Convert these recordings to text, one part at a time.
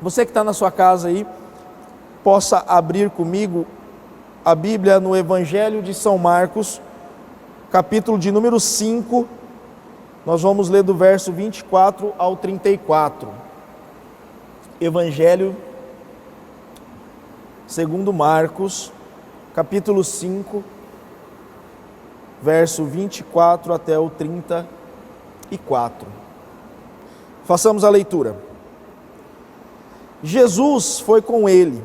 Você que está na sua casa aí, possa abrir comigo a Bíblia no Evangelho de São Marcos, capítulo de número 5, nós vamos ler do verso 24 ao 34. Evangelho segundo Marcos, capítulo 5, verso 24 até o 34. Façamos a leitura. Jesus foi com ele.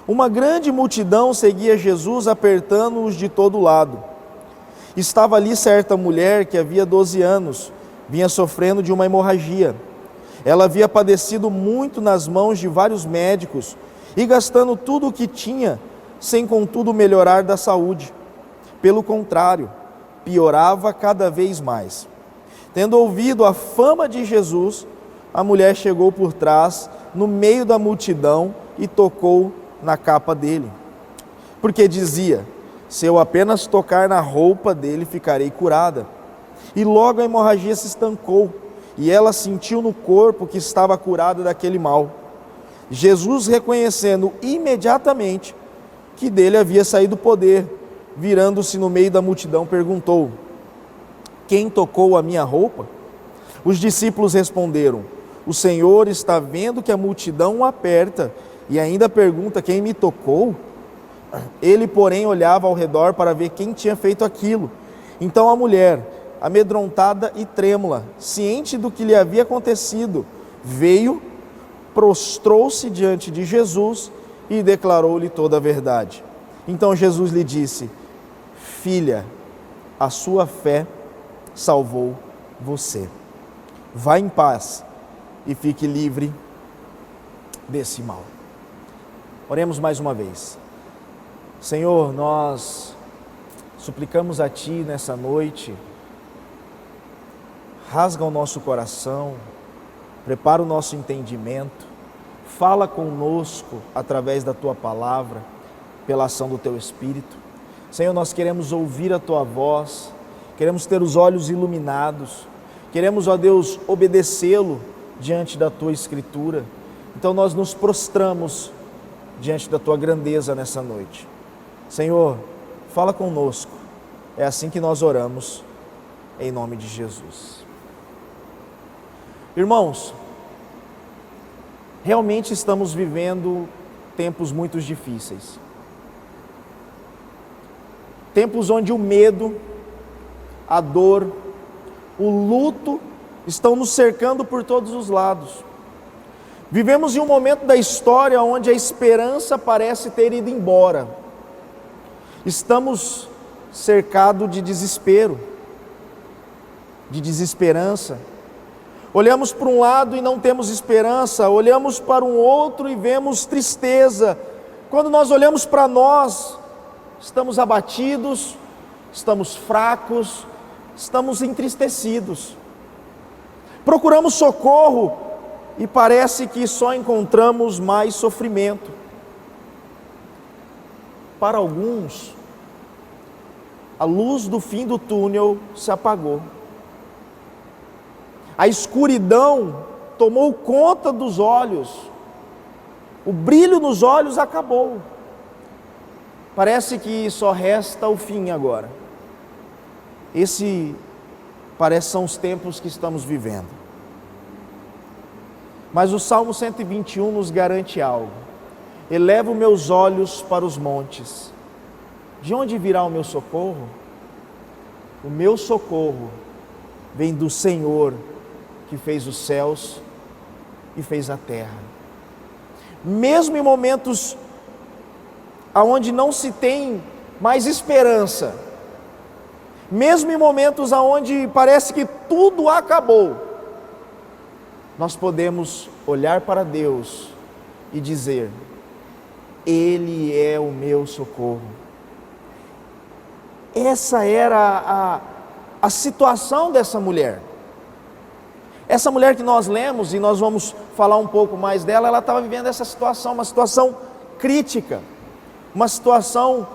Uma grande multidão seguia Jesus, apertando-os de todo lado. Estava ali certa mulher que havia 12 anos, vinha sofrendo de uma hemorragia. Ela havia padecido muito nas mãos de vários médicos e gastando tudo o que tinha, sem contudo melhorar da saúde. Pelo contrário, piorava cada vez mais. Tendo ouvido a fama de Jesus, a mulher chegou por trás, no meio da multidão, e tocou na capa dele. Porque dizia: se eu apenas tocar na roupa dele, ficarei curada. E logo a hemorragia se estancou, e ela sentiu no corpo que estava curada daquele mal. Jesus, reconhecendo imediatamente que dele havia saído poder, virando-se no meio da multidão, perguntou: quem tocou a minha roupa? Os discípulos responderam: o Senhor está vendo que a multidão o aperta e ainda pergunta: quem me tocou? Ele, porém, olhava ao redor para ver quem tinha feito aquilo. Então a mulher, amedrontada e trêmula, ciente do que lhe havia acontecido, veio, prostrou-se diante de Jesus e declarou-lhe toda a verdade. Então Jesus lhe disse: filha, a sua fé salvou você. Vá em paz e fique livre desse mal. Oremos mais uma vez. Senhor, nós suplicamos a Ti nessa noite, rasga o nosso coração, prepara o nosso entendimento, fala conosco através da Tua palavra, pela ação do Teu Espírito. Senhor, nós queremos ouvir a Tua voz, queremos ter os olhos iluminados, queremos, ó Deus, obedecê-lo diante da Tua Escritura. Então nós nos prostramos diante da Tua grandeza nessa noite. Senhor, fala conosco. É assim que nós oramos, em nome de Jesus. Irmãos, realmente estamos vivendo tempos muito difíceis. Tempos onde o medo, a dor, o luto estão nos cercando por todos os lados. Vivemos em um momento da história onde a esperança parece ter ido embora. Estamos cercados de desespero, de desesperança. Olhamos para um lado e não temos esperança, olhamos para um outro e vemos tristeza. Quando nós olhamos para nós, estamos abatidos, estamos fracos, estamos entristecidos. Procuramos socorro e parece que só encontramos mais sofrimento. Para alguns, a luz do fim do túnel se apagou. A escuridão tomou conta dos olhos. O brilho nos olhos acabou. Parece que só resta o fim agora. Esse parece são os tempos que estamos vivendo. Mas o Salmo 121 nos garante algo. Elevo meus olhos para os montes. De onde virá o meu socorro? O meu socorro vem do Senhor, que fez os céus e fez a terra. Mesmo em momentos onde não se tem mais esperança, mesmo em momentos onde parece que tudo acabou, nós podemos olhar para Deus e dizer: Ele é o meu socorro. Essa era a situação dessa mulher. Essa mulher que nós lemos, e nós vamos falar um pouco mais dela, ela estava vivendo essa situação, uma situação crítica, uma situação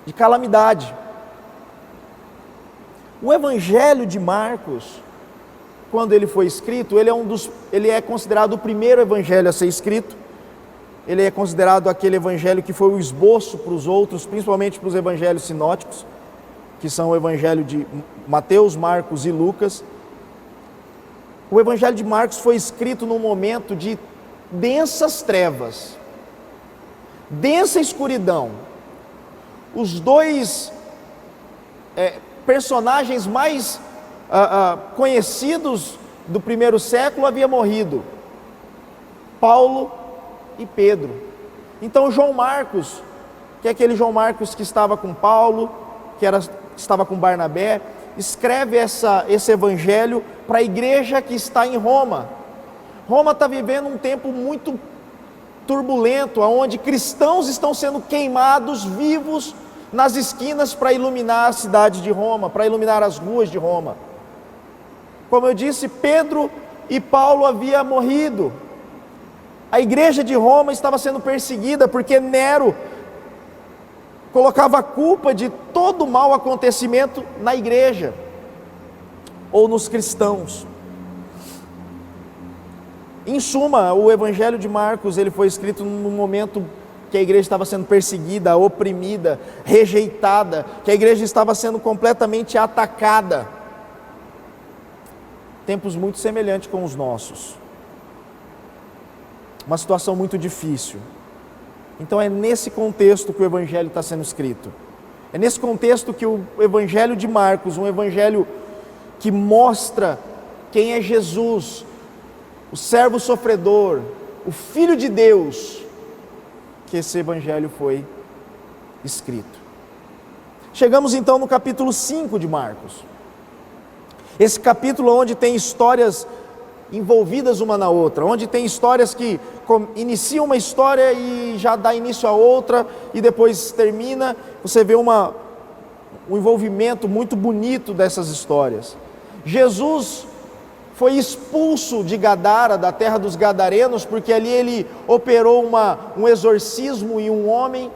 de calamidade. O Evangelho de Marcos quando ele foi escrito, ele é considerado o primeiro evangelho a ser escrito. Ele é considerado aquele evangelho que foi o esboço para os outros, principalmente para os evangelhos sinóticos, que são o evangelho de Mateus, Marcos e Lucas. O evangelho de Marcos foi escrito num momento de densas trevas, densa escuridão. Os dois personagens mais conhecidos do primeiro século haviam morrido, Paulo e Pedro. Então João Marcos, que é aquele João Marcos que estava com Paulo, que estava com Barnabé, escreve esse evangelho para a igreja que está em Roma. Roma está vivendo um tempo muito turbulento, onde cristãos estão sendo queimados vivos nas esquinas para iluminar a cidade de Roma, para iluminar as ruas de Roma. Como eu disse, Pedro e Paulo haviam morrido. A igreja de Roma estava sendo perseguida porque Nero colocava a culpa de todo mau acontecimento na igreja ou nos cristãos. Em suma, o evangelho de Marcos, ele foi escrito num momento que a igreja estava sendo perseguida, oprimida, rejeitada, que a igreja estava sendo completamente atacada. Tempos muito semelhantes com os nossos. Uma situação muito difícil. Então é nesse contexto que o evangelho está sendo escrito. É nesse contexto que o evangelho de Marcos, um evangelho que mostra quem é Jesus, o servo sofredor, o Filho de Deus, que esse evangelho foi escrito. Chegamos então no capítulo 5 de Marcos. Esse capítulo onde tem histórias envolvidas uma na outra, onde tem histórias que iniciam uma história e já dá início a outra e depois termina. Você vê um envolvimento muito bonito dessas histórias. Jesus foi expulso de Gadara, da terra dos Gadarenos, porque ali ele operou um exorcismo em um homem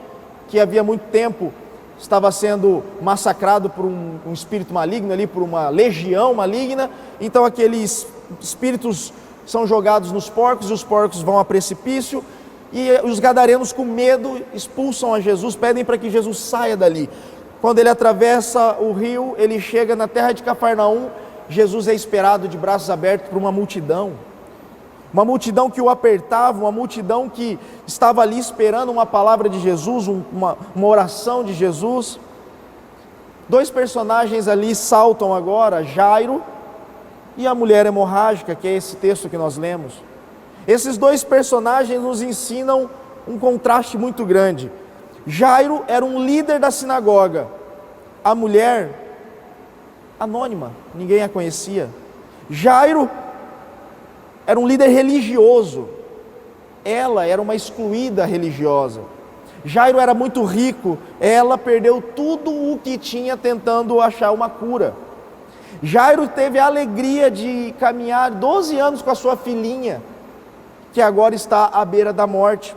que havia muito tempo estava sendo massacrado por um espírito maligno ali, por uma legião maligna. Então aqueles espíritos são jogados nos porcos e os porcos vão a precipício, e os gadarenos, com medo, expulsam a Jesus, pedem para que Jesus saia dali. Quando ele atravessa o rio, ele chega na terra de Cafarnaum. Jesus é esperado de braços abertos por uma multidão que o apertava, uma multidão que estava ali esperando uma palavra de Jesus, uma oração de Jesus. Dois personagens ali saltam agora, Jairo e a mulher hemorrágica, que é esse texto que nós lemos. Esses dois personagens nos ensinam um contraste muito grande. Jairo era um líder da sinagoga, a mulher anônima, ninguém a conhecia. Jairo era um líder religioso, ela era uma excluída religiosa. Jairo era muito rico, ela perdeu tudo o que tinha tentando achar uma cura. Jairo teve a alegria de caminhar 12 anos com a sua filhinha, que agora está à beira da morte.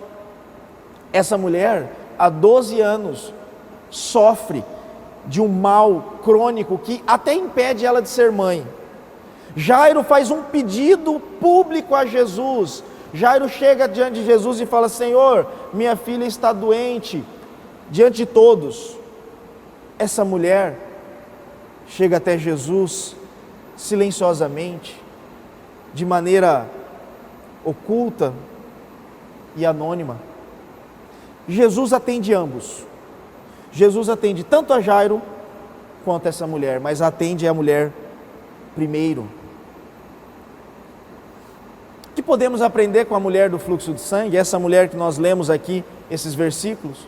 Essa mulher, há 12 anos, sofre de um mal crônico que até impede ela de ser mãe. Jairo faz um pedido público a Jesus. Jairo chega diante de Jesus e fala: Senhor, minha filha está doente, diante de todos. Essa mulher chega até Jesus silenciosamente, de maneira oculta e anônima. Jesus atende ambos. Jesus atende tanto a Jairo quanto a essa mulher, mas atende a mulher primeiro. O que podemos aprender com a mulher do fluxo de sangue, essa mulher que nós lemos aqui, esses versículos?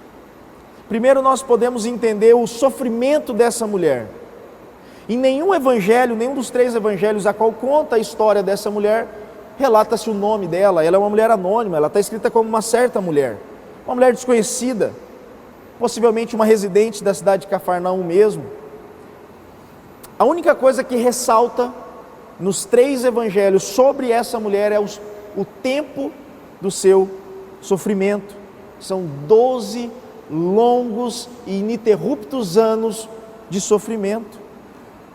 Primeiro, nós podemos entender o sofrimento dessa mulher. Em nenhum evangelho, nenhum dos 3 evangelhos a qual conta a história dessa mulher, relata-se o nome dela. Ela é uma mulher anônima, ela está escrita como uma certa mulher, uma mulher desconhecida, possivelmente uma residente da cidade de Cafarnaum mesmo. A única coisa que ressalta nos 3 evangelhos sobre essa mulher é o tempo do seu sofrimento. São 12 longos e ininterruptos anos de sofrimento.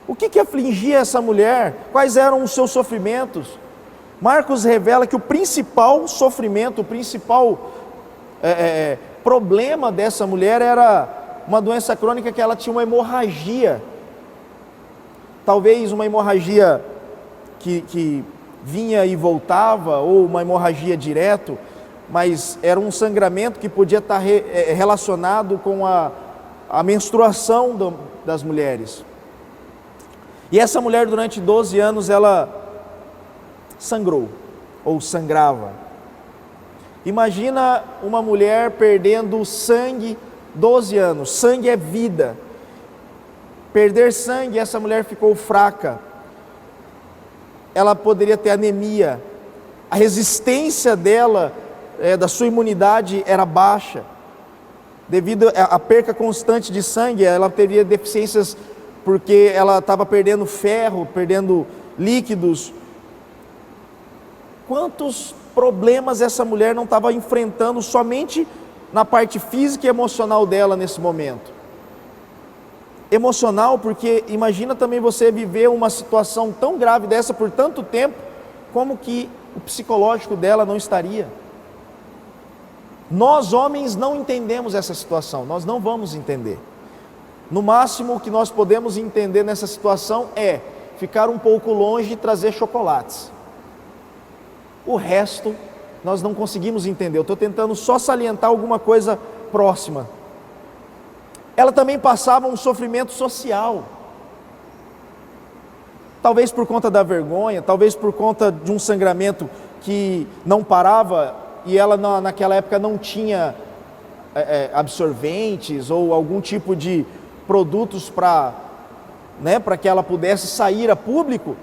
O que afligia essa mulher? Quais eram os seus sofrimentos? Marcos revela que o principal sofrimento, o principal problema dessa mulher era uma doença crônica, que ela tinha uma hemorragia. Talvez uma hemorragia que vinha e voltava, ou uma hemorragia direto, mas era um sangramento que podia estar relacionado com a menstruação das mulheres. E essa mulher, durante 12 anos, ela sangrou, ou sangrava. Imagina uma mulher perdendo sangue 12 anos. Sangue é vida. Perder sangue, essa mulher ficou fraca. Ela poderia ter anemia. A resistência dela, da sua imunidade, era baixa. Devido à perca constante de sangue, ela teria deficiências, porque ela estava perdendo ferro, perdendo líquidos. Quantos problemas essa mulher não estava enfrentando somente na parte física e emocional dela nesse momento? Emocional, porque imagina também você viver uma situação tão grave dessa por tanto tempo, como que o psicológico dela não estaria? Nós homens não entendemos essa situação, nós não vamos entender. No máximo o que nós podemos entender nessa situação é ficar um pouco longe e trazer chocolates. O resto nós não conseguimos entender. Eu estou tentando só salientar alguma coisa próxima. Ela também passava um sofrimento social. Talvez por conta da vergonha, talvez por conta de um sangramento que não parava, e ela naquela época não tinha absorventes ou algum tipo de produtos para que ela pudesse sair a público.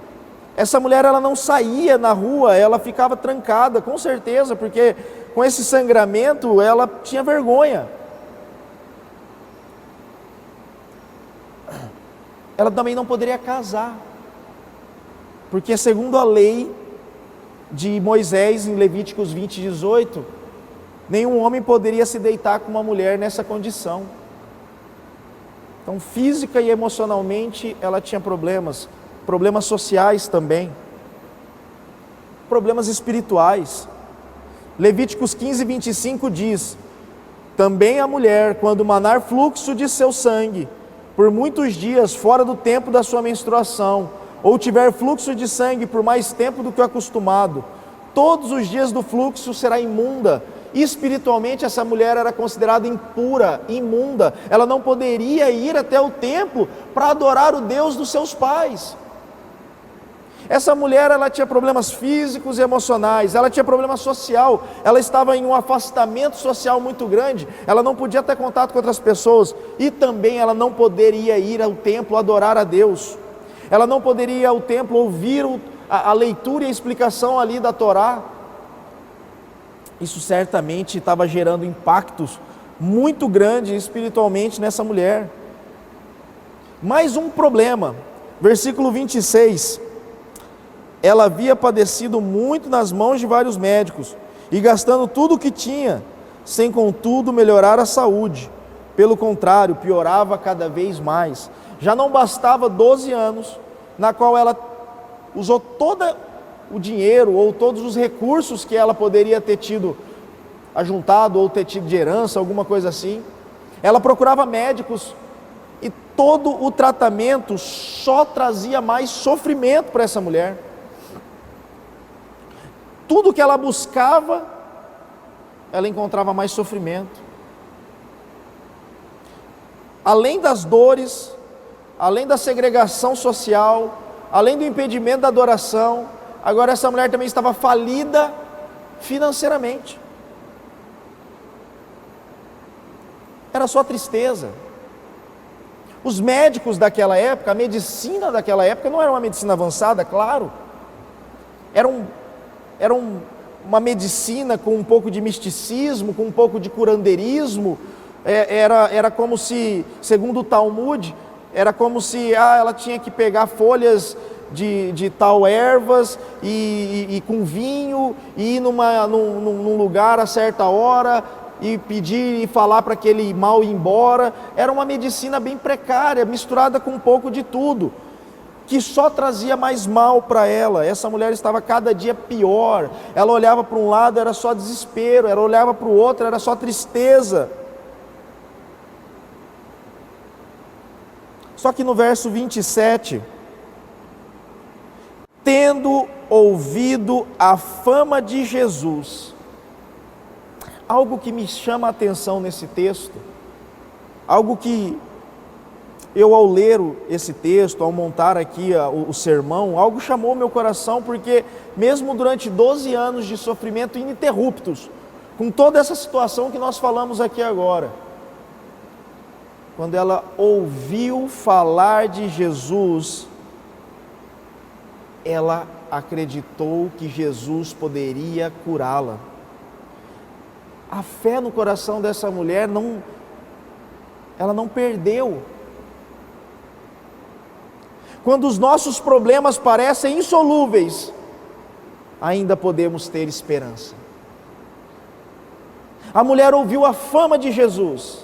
Essa mulher, ela não saía na rua, ela ficava trancada, com certeza, porque com esse sangramento ela tinha vergonha. Ela também não poderia casar, porque segundo a lei de Moisés, em Levíticos 20:18, nenhum homem poderia se deitar com uma mulher nessa condição. Então, física e emocionalmente, ela tinha problemas sociais também, problemas espirituais. Levíticos 15:25 diz: também a mulher, quando manar fluxo de seu sangue, por muitos dias fora do tempo da sua menstruação, ou tiver fluxo de sangue por mais tempo do que o acostumado, todos os dias do fluxo será imunda. Espiritualmente, essa mulher era considerada impura, imunda. Ela não poderia ir até o templo para adorar o Deus dos seus pais. Essa mulher, ela tinha problemas físicos e emocionais, ela tinha problema social, ela estava em um afastamento social muito grande, ela não podia ter contato com outras pessoas, e também ela não poderia ir ao templo adorar a Deus, ela não poderia ir ao templo ouvir a leitura e a explicação ali da Torá. Isso certamente estava gerando impactos muito grandes espiritualmente nessa mulher. Mais um problema, versículo 26, ela havia padecido muito nas mãos de vários médicos, e gastando tudo o que tinha, sem contudo melhorar a saúde. Pelo contrário, piorava cada vez mais. Já não bastava 12 anos, na qual ela usou todo o dinheiro, ou todos os recursos que ela poderia ter tido ajuntado, ou ter tido de herança, alguma coisa assim. Ela procurava médicos, e todo o tratamento só trazia mais sofrimento para essa mulher. Tudo que ela buscava, ela encontrava mais sofrimento. Além das dores, além da segregação social, além do impedimento da adoração, agora essa mulher também estava falida financeiramente. Era só tristeza. Os médicos daquela época, a medicina daquela época não era uma medicina avançada, claro. Era uma medicina com um pouco de misticismo, com um pouco de curandeirismo. Era como se, segundo o Talmud, era como se ela tinha que pegar folhas de tal ervas e com vinho, e ir num lugar a certa hora, e pedir e falar para aquele mal ir embora. Era uma medicina bem precária, misturada com um pouco de tudo. que só trazia mais mal para ela. Essa mulher estava cada dia pior. Ela olhava para um lado, era só desespero, ela olhava para o outro, era só tristeza. Só que no verso 27, tendo ouvido a fama de Jesus, algo que me chama a atenção nesse texto, algo que eu, ao ler esse texto, ao montar aqui o sermão, algo chamou meu coração, porque mesmo durante 12 anos de sofrimento ininterruptos, com toda essa situação que nós falamos aqui agora, quando ela ouviu falar de Jesus, ela acreditou que Jesus poderia curá-la. A fé no coração dessa mulher ela não perdeu. Quando os nossos problemas parecem insolúveis, ainda podemos ter esperança. A mulher ouviu a fama de Jesus.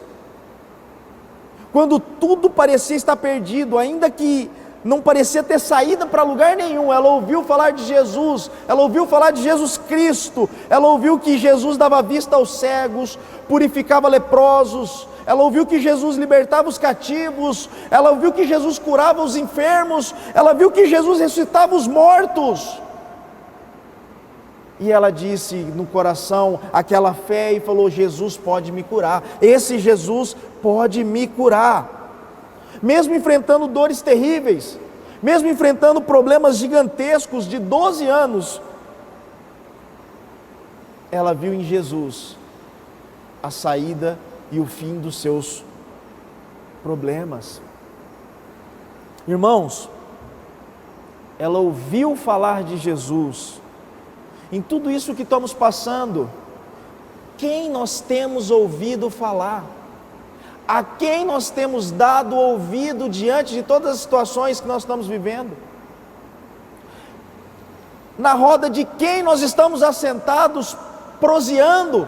Quando tudo parecia estar perdido, ainda que não parecia ter saída para lugar nenhum, ela ouviu falar de Jesus, ela ouviu falar de Jesus Cristo, ela ouviu que Jesus dava vista aos cegos, purificava leprosos, ela ouviu que Jesus libertava os cativos, ela ouviu que Jesus curava os enfermos, ela viu que Jesus ressuscitava os mortos. E ela disse no coração aquela fé e falou: Jesus pode me curar, esse Jesus pode me curar. Mesmo enfrentando dores terríveis, mesmo enfrentando problemas gigantescos de 12 anos, ela viu em Jesus a saída e o fim dos seus problemas. Irmãos, ela ouviu falar de Jesus. Em tudo isso que estamos passando, quem nós temos ouvido falar? A quem nós temos dado ouvido diante de todas as situações que nós estamos vivendo? Na roda de quem nós estamos assentados, proseando?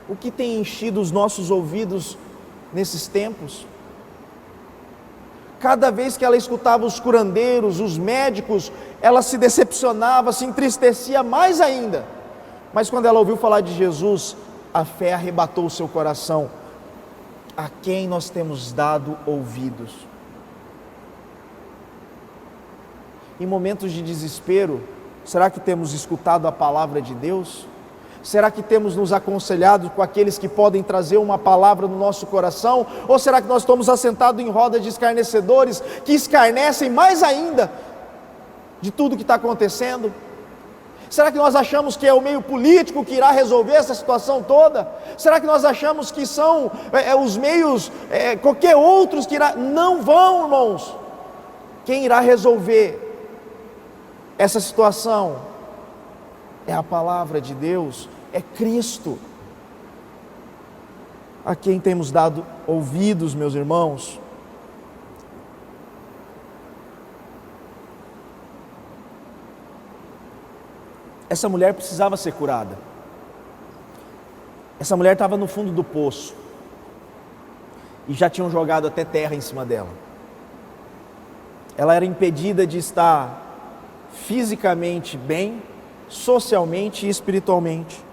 O que tem enchido os nossos ouvidos nesses tempos? Cada vez que ela escutava os curandeiros, os médicos, ela se decepcionava, se entristecia mais ainda. Mas quando ela ouviu falar de Jesus, a fé arrebatou o seu coração. A quem nós temos dado ouvidos? Em momentos de desespero, será que temos escutado a palavra de Deus? Será que temos nos aconselhado com aqueles que podem trazer uma palavra no nosso coração? Ou será que nós estamos assentados em roda de escarnecedores que escarnecem mais ainda de tudo que está acontecendo? Será que nós achamos que é o meio político que irá resolver essa situação toda? Será que nós achamos que são os meios, qualquer outros que irá? Não vão, irmãos. Quem irá resolver essa situação é a palavra de Deus, é Cristo. A quem temos dado ouvidos, meus irmãos? Essa mulher precisava ser curada. Essa mulher estava no fundo do poço e já tinham jogado até terra em cima dela. Ela era impedida de estar fisicamente bem, socialmente e espiritualmente.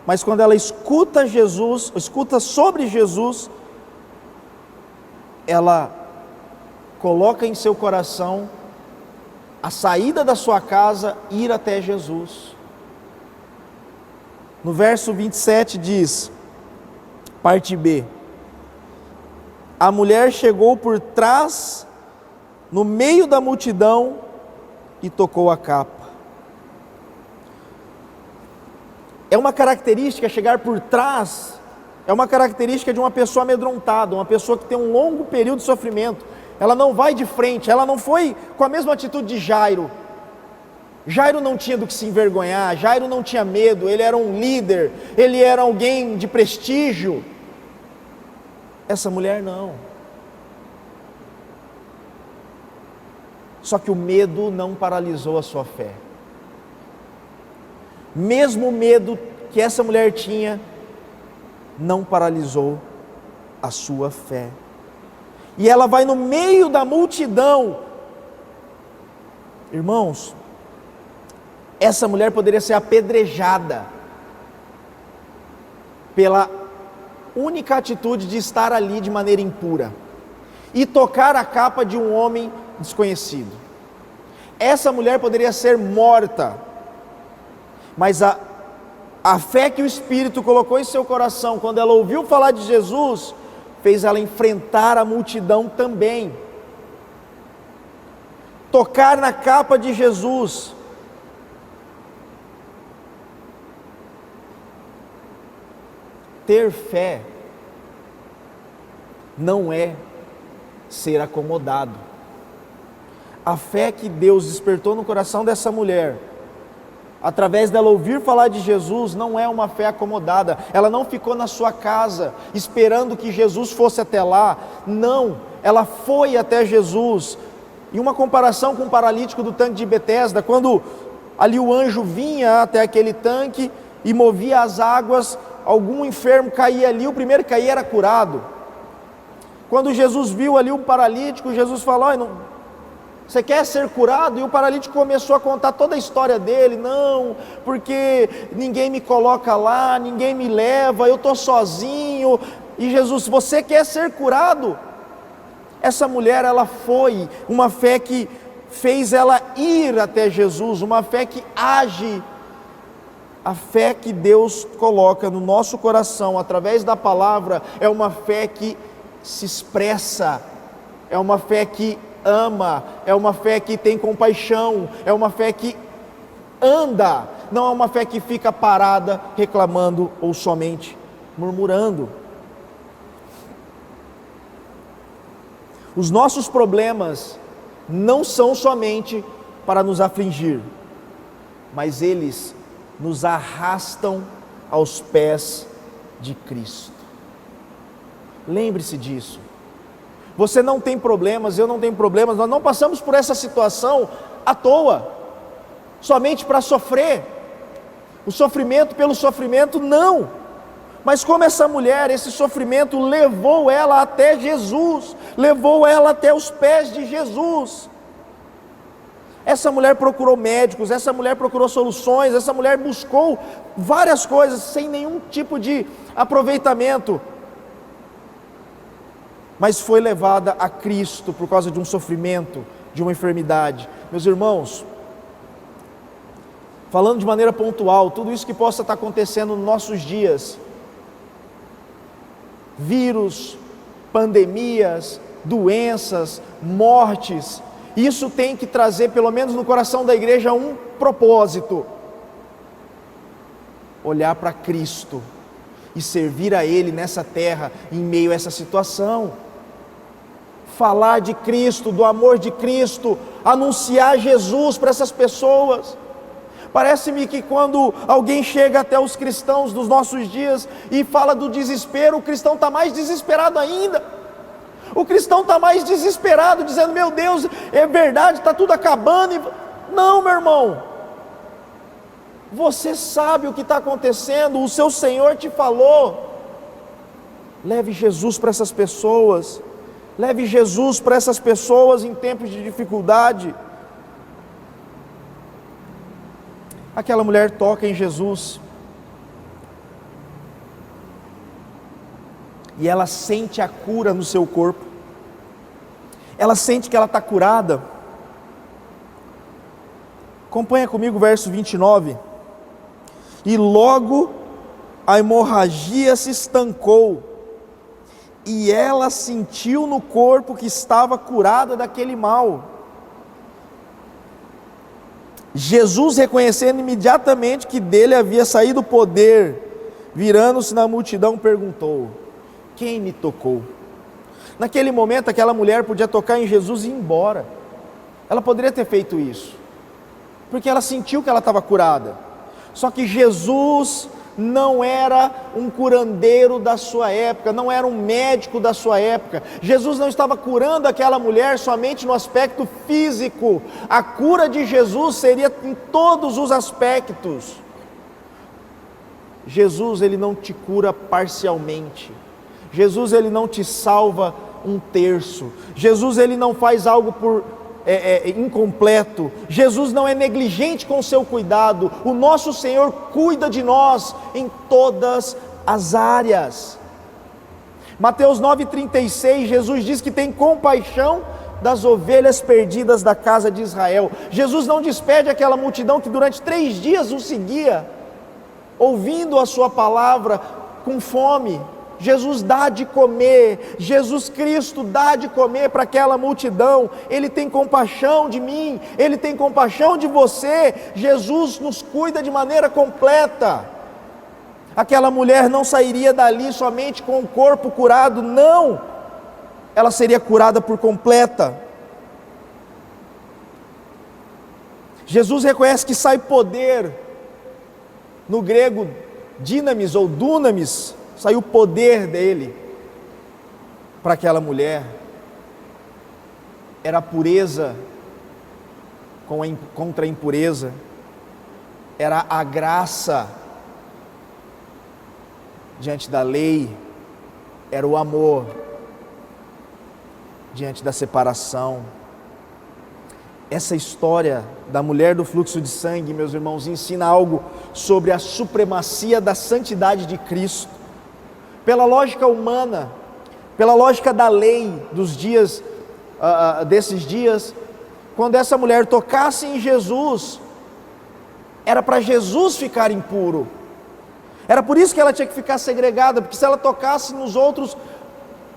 Mas quando ela escuta Jesus, escuta sobre Jesus, ela coloca em seu coração a saída da sua casa, ir até Jesus. No verso 27 diz, parte B: a mulher chegou por trás, no meio da multidão, e tocou a capa. É uma característica, chegar por trás, é uma característica de uma pessoa amedrontada, uma pessoa que tem um longo período de sofrimento. Ela não vai de frente, ela não foi com a mesma atitude de Jairo. Jairo não tinha do que se envergonhar, Jairo não tinha medo, ele era um líder, ele era alguém de prestígio. Essa mulher não. Só que o medo não paralisou a sua fé. Mesmo o medo que essa mulher tinha, não paralisou a sua fé. e ela vai no meio da multidão. Irmãos, essa mulher poderia ser apedrejada pela única atitude de estar ali de maneira impura e tocar a capa de um homem desconhecido. Essa mulher poderia ser morta, mas a fé que o Espírito colocou em seu coração, quando ela ouviu falar de Jesus, fez ela enfrentar a multidão também. Tocar na capa de Jesus. Ter fé não é ser acomodado. A fé que Deus despertou no coração dessa mulher, através dela ouvir falar de Jesus, não é uma fé acomodada. Ela não ficou na sua casa esperando que Jesus fosse até lá. Não, ela foi até Jesus. E uma comparação com o paralítico do tanque de Betesda, quando ali o anjo vinha até aquele tanque e movia as águas, algum enfermo caía ali, o primeiro que caía era curado. Quando Jesus viu ali um paralítico, Jesus falou: você quer ser curado? E o paralítico começou a contar toda a história dele. Não, porque ninguém me coloca lá, ninguém me leva, eu estou sozinho. E Jesus: você quer ser curado? Essa mulher, ela foi, uma fé que fez ela ir até Jesus, uma fé que age. A fé que Deus coloca no nosso coração, através da palavra, é uma fé que se expressa, é uma fé que ama, é uma fé que tem compaixão, é uma fé que anda, não é uma fé que fica parada, reclamando ou somente murmurando. Os nossos problemas não são somente para nos afligir, mas eles nos arrastam aos pés de Cristo. Lembre-se disso. Você não tem problemas, eu não tenho problemas, nós não passamos por essa situação à toa, somente para sofrer. O sofrimento pelo sofrimento, não. Mas como essa mulher, esse sofrimento levou ela até Jesus, levou ela até os pés de Jesus. Essa mulher procurou médicos, essa mulher procurou soluções, essa mulher buscou várias coisas sem nenhum tipo de aproveitamento, mas foi levada a Cristo por causa de um sofrimento, de uma enfermidade. Meus irmãos, falando de maneira pontual, tudo isso que possa estar acontecendo nos nossos dias, vírus, pandemias, doenças, mortes, isso tem que trazer, pelo menos no coração da igreja, um propósito: olhar para Cristo e servir a Ele nessa terra, em meio a essa situação. Falar de Cristo, do amor de Cristo, anunciar Jesus para essas pessoas. Parece-me que quando alguém chega até os cristãos dos nossos dias e fala do desespero, o cristão está mais desesperado ainda. O cristão está mais desesperado, dizendo: meu Deus, é verdade, está tudo acabando. Não, meu irmão, você sabe o que está acontecendo, o seu Senhor te falou. Leve Jesus para essas pessoas, leve Jesus para essas pessoas em tempos de dificuldade. Aquela mulher toca em Jesus, e ela sente a cura no seu corpo, ela sente que ela está curada. Acompanha comigo o verso 29, e logo a hemorragia se estancou, e ela sentiu no corpo que estava curada daquele mal. Jesus, reconhecendo imediatamente que dele havia saído o poder, virando-se na multidão, perguntou: quem me tocou? Naquele momento, aquela mulher podia tocar em Jesus e ir embora. Ela poderia ter feito isso, porque ela sentiu que ela estava curada. Só que Jesus não era um curandeiro da sua época, não era um médico da sua época. Jesus não estava curando aquela mulher somente no aspecto físico. A cura de Jesus seria em todos os aspectos. Jesus, ele não te cura parcialmente. Jesus, ele não te salva um terço. Jesus, ele não faz algo por incompleto. Jesus não é negligente com o seu cuidado. O nosso Senhor cuida de nós em todas as áreas. Mateus 9,36, Jesus diz que tem compaixão das ovelhas perdidas da casa de Israel. Jesus não despede aquela multidão que durante 3 dias o seguia, ouvindo a sua palavra com fome. Jesus dá de comer, Jesus Cristo dá de comer para aquela multidão. Ele tem compaixão de mim, Ele tem compaixão de você. Jesus nos cuida de maneira completa. Aquela mulher não sairia dali somente com o corpo curado, não, ela seria curada por completa. Jesus reconhece que sai poder, no grego dinamis ou dunamis, saiu o poder dele para aquela mulher. Era a pureza contra a impureza, era a graça diante da lei, era o amor diante da separação. Essa história da mulher do fluxo de sangue, meus irmãos, ensina algo sobre a supremacia da santidade de Cristo. Pela lógica humana, pela lógica da lei dos dias, desses dias, quando essa mulher tocasse em Jesus, era para Jesus ficar impuro. Era por isso que ela tinha que ficar segregada, porque se ela tocasse nos outros,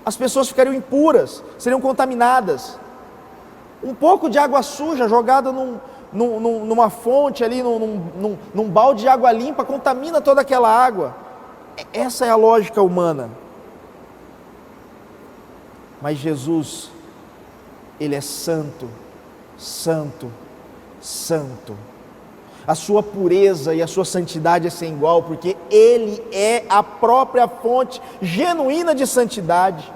as pessoas ficariam impuras, seriam contaminadas. Um pouco de água suja jogada numa fonte ali, num balde de água limpa, contamina toda aquela água. Essa é a lógica humana. Mas Jesus, Ele é santo, santo, santo. A sua pureza e a sua santidade é sem igual, porque Ele é a própria fonte genuína de santidade.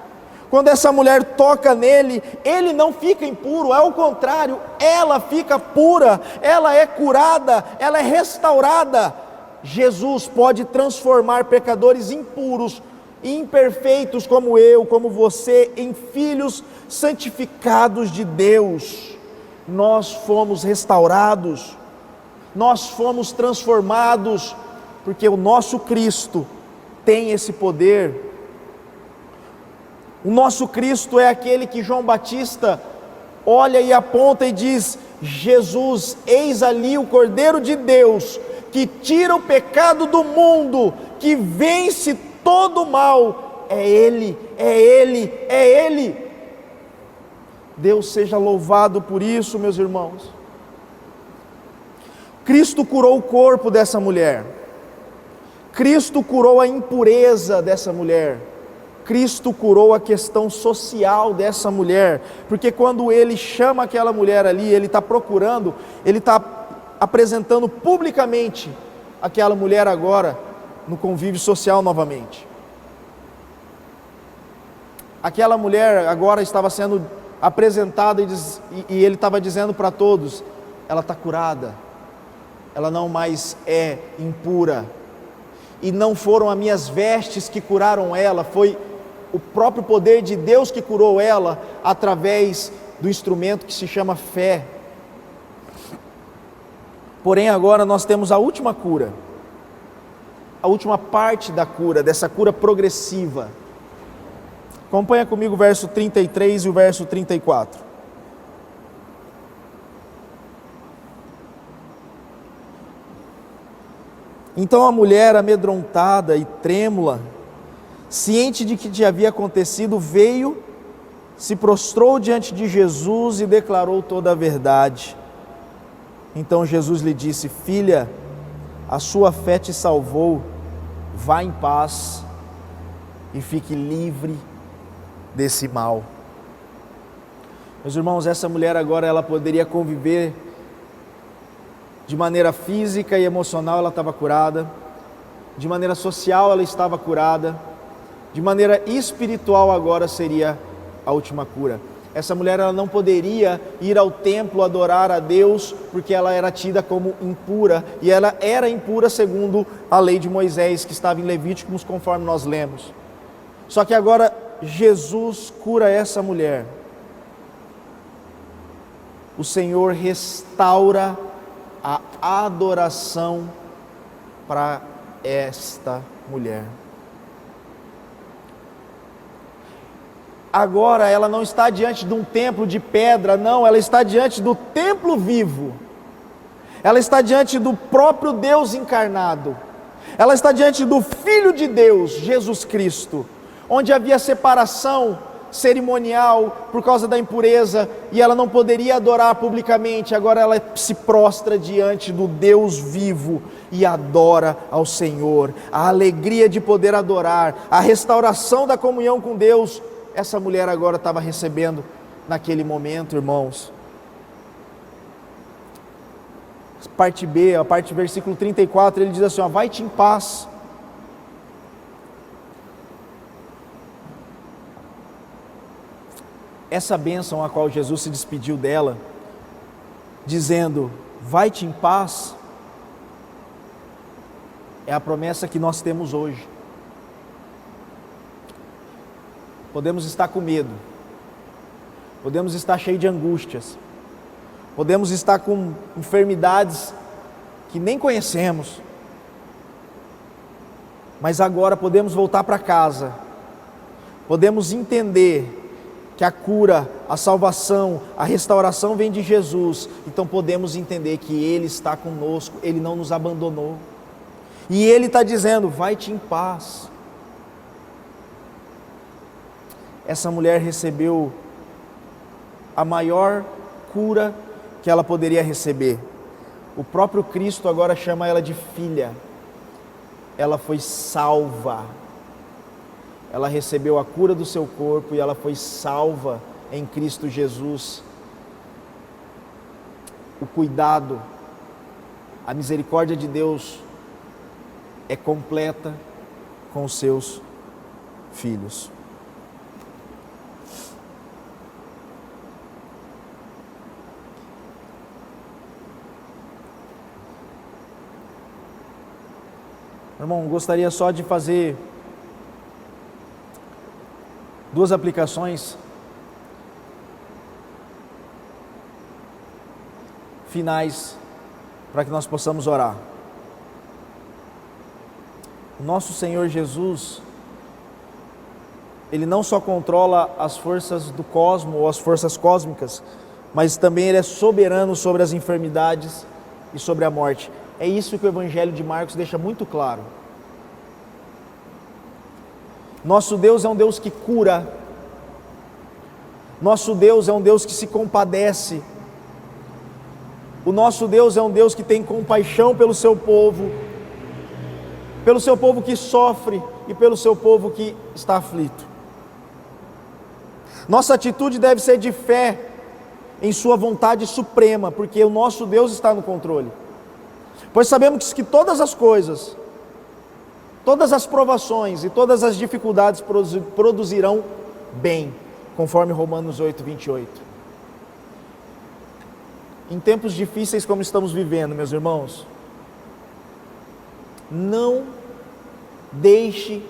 Quando essa mulher toca nele, ele não fica impuro, é o contrário, ela fica pura, ela é curada, ela é restaurada. Jesus pode transformar pecadores impuros e imperfeitos como eu, como você, em filhos santificados de Deus. Nós fomos restaurados, nós fomos transformados, porque o nosso Cristo tem esse poder. O nosso Cristo é aquele que João Batista olha e aponta e diz: Jesus, eis ali o Cordeiro de Deus, que tira o pecado do mundo, que vence todo o mal. É Ele, é Ele, é Ele. Deus seja louvado por isso, meus irmãos. Cristo curou o corpo dessa mulher, Cristo curou a impureza dessa mulher, Cristo curou a questão social dessa mulher, porque quando Ele chama aquela mulher ali, Ele está procurando, Ele está apresentando publicamente aquela mulher agora no convívio social novamente. Aquela mulher agora estava sendo apresentada e Ele estava dizendo para todos: ela está curada, ela não mais é impura, e não foram as minhas vestes que curaram ela, foi o próprio poder de Deus que curou ela, através do instrumento que se chama fé. Porém agora nós temos a última cura, a última parte da cura, dessa cura progressiva. Acompanha comigo o verso 33 e o verso 34. Então a mulher, amedrontada e trêmula, ciente de que tinha havia acontecido, veio, se prostrou diante de Jesus e declarou toda a verdade. Então Jesus lhe disse: filha, a sua fé te salvou, vá em paz e fique livre desse mal. Meus irmãos, essa mulher agora, ela poderia conviver de maneira física e emocional, ela estava curada, de maneira social ela estava curada, de maneira espiritual agora seria a última cura. Essa mulher, ela não poderia ir ao templo adorar a Deus, porque ela era tida como impura, e ela era impura segundo a lei de Moisés, que estava em Levíticos, conforme nós lemos. Só que agora Jesus cura essa mulher, o Senhor restaura a adoração para esta mulher. Agora ela não está diante de um templo de pedra, não, ela está diante do templo vivo. Ela está diante do próprio Deus encarnado. Ela está diante do Filho de Deus, Jesus Cristo, onde havia separação cerimonial por causa da impureza e ela não poderia adorar publicamente. Agora ela se prostra diante do Deus vivo e adora ao Senhor. A alegria de poder adorar, a restauração da comunhão com Deus, essa mulher agora estava recebendo naquele momento, irmãos. Parte B, a parte versículo 34, ele diz assim, ó, vai-te em paz. Essa bênção a qual Jesus se despediu dela, dizendo, vai-te em paz, é a promessa que nós temos hoje. Podemos estar com medo, podemos estar cheios de angústias, podemos estar com enfermidades que nem conhecemos, mas agora podemos voltar para casa, podemos entender que a cura, a salvação, a restauração vem de Jesus, então podemos entender que Ele está conosco, Ele não nos abandonou, e Ele está dizendo, vai-te em paz. Essa mulher recebeu a maior cura que ela poderia receber. O próprio Cristo agora chama ela de filha. Ela foi salva. Ela recebeu a cura do seu corpo e ela foi salva em Cristo Jesus. O cuidado, a misericórdia de Deus é completa com os seus filhos. Irmão, gostaria só de fazer duas aplicações finais para que nós possamos orar. O nosso Senhor Jesus, Ele não só controla as forças do cosmos ou as forças cósmicas, mas também Ele é soberano sobre as enfermidades e sobre a morte. É isso que o Evangelho de Marcos deixa muito claro. Nosso Deus é um Deus que cura. Nosso Deus é um Deus que se compadece. O nosso Deus é um Deus que tem compaixão pelo seu povo que sofre e pelo seu povo que está aflito. Nossa atitude deve ser de fé em sua vontade suprema, porque o nosso Deus está no controle. Pois sabemos que todas as coisas, todas as provações e todas as dificuldades produzirão bem, conforme Romanos 8, 28. Em tempos difíceis como estamos vivendo, meus irmãos, não deixe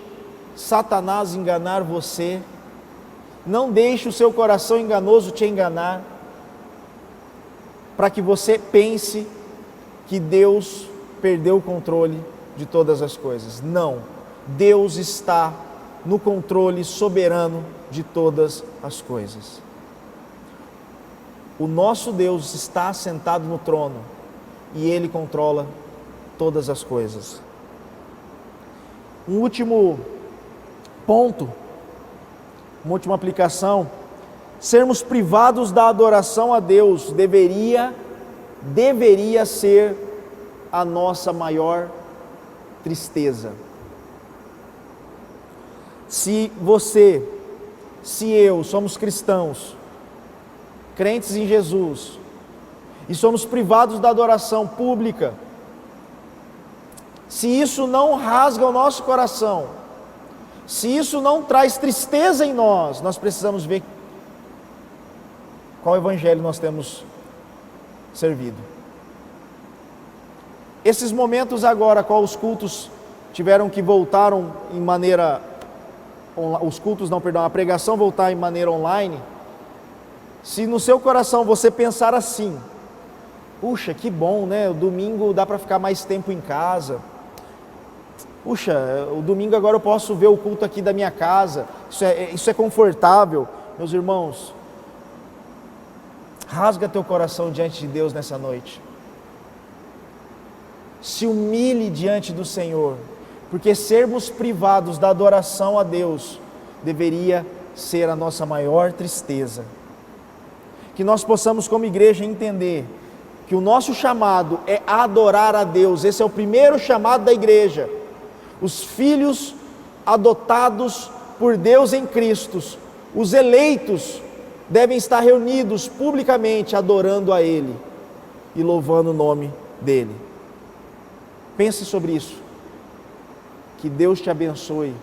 Satanás enganar você, não deixe o seu coração enganoso te enganar, para que você pense que Deus perdeu o controle de todas as coisas. Não, Deus está no controle soberano de todas as coisas. O nosso Deus está assentado no trono e Ele controla todas as coisas. Um último ponto, uma última aplicação: sermos privados da adoração a Deus deveria ser a nossa maior tristeza. Se você, se eu somos cristãos, crentes em Jesus, e somos privados da adoração pública, se isso não rasga o nosso coração, se isso não traz tristeza em nós, nós precisamos ver qual evangelho nós temos servido. Esses momentos agora, qual os cultos tiveram que voltaram em maneira a pregação voltar em maneira online, se no seu coração você pensar assim: puxa, que bom, né? O domingo dá para ficar mais tempo em casa. Puxa, o domingo agora eu posso ver o culto aqui da minha casa. Isso é confortável. Meus irmãos, rasga teu coração diante de Deus nessa noite. Se humilhe diante do Senhor, porque sermos privados da adoração a Deus deveria ser a nossa maior tristeza. Que nós possamos, como igreja, entender que o nosso chamado é adorar a Deus. Esse é o primeiro chamado da igreja. Os filhos adotados por Deus em Cristo, os eleitos, devem estar reunidos publicamente adorando a Ele e louvando o nome dEle. Pense sobre isso. Que Deus te abençoe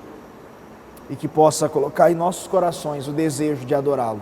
e que possa colocar em nossos corações o desejo de adorá-lo.